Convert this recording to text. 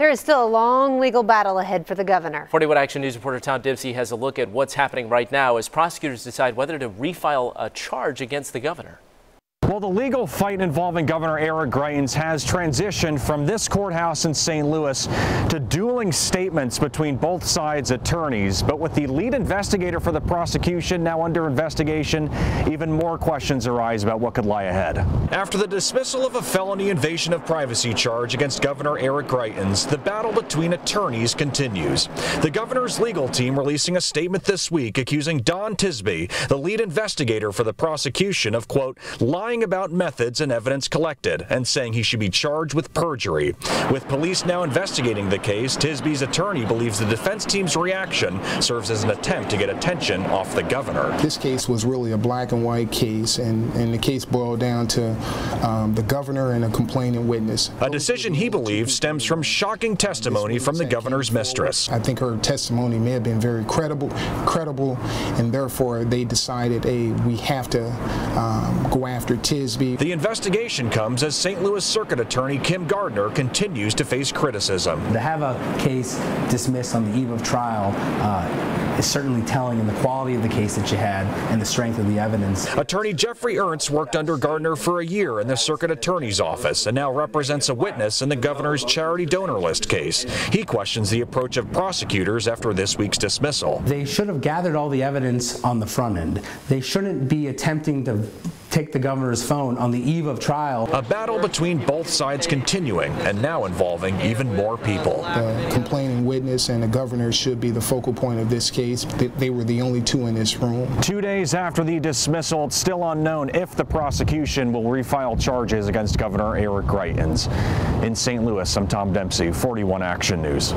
There is still a long legal battle ahead for the governor. 41 Action News reporter Tom Dempsey has a look at what's happening right now as prosecutors decide whether to refile a charge against the governor. Well, the legal fight involving Governor Eric Greitens has transitioned from this courthouse in St. Louis to dueling statements between both sides' attorneys. But with the lead investigator for the prosecution now under investigation, even more questions arise about what could lie ahead. After the dismissal of a felony invasion of privacy charge against Governor Eric Greitens, the battle between attorneys continues. The governor's legal team releasing a statement this week accusing Don Tisby, the lead investigator for the prosecution, of, quote, lying about methods and evidence collected, and saying he should be charged with perjury. With police now investigating the case, Tisby's attorney believes the defense team's reaction serves as an attempt to get attention off the governor. This case was really a black and white case, and the case boiled down to the governor and a complaining witness. A decision he believes stems from shocking testimony from the governor's mistress. I think her testimony may have been very credible, and therefore they decided, hey, we have to go after Tisby. The investigation comes as St. Louis Circuit Attorney Kim Gardner continues to face criticism. To have a case dismissed on the eve of trial is certainly telling in the quality of the case that you had and the strength of the evidence. Attorney Jeffrey Ernst worked under Gardner for a year in the Circuit Attorney's office and now represents a witness in the governor's charity donor list case. He questions the approach of prosecutors after this week's dismissal. They should have gathered all the evidence on the front end. They shouldn't be attempting to take the governor's phone on the eve of trial. A battle between both sides continuing and now involving even more people. The complaining witness and the governor should be the focal point of this case. They were the only two in this room. 2 days after the dismissal, it's still unknown if the prosecution will refile charges against Governor Eric Greitens. In St. Louis, I'm Tom Dempsey, 41 Action News.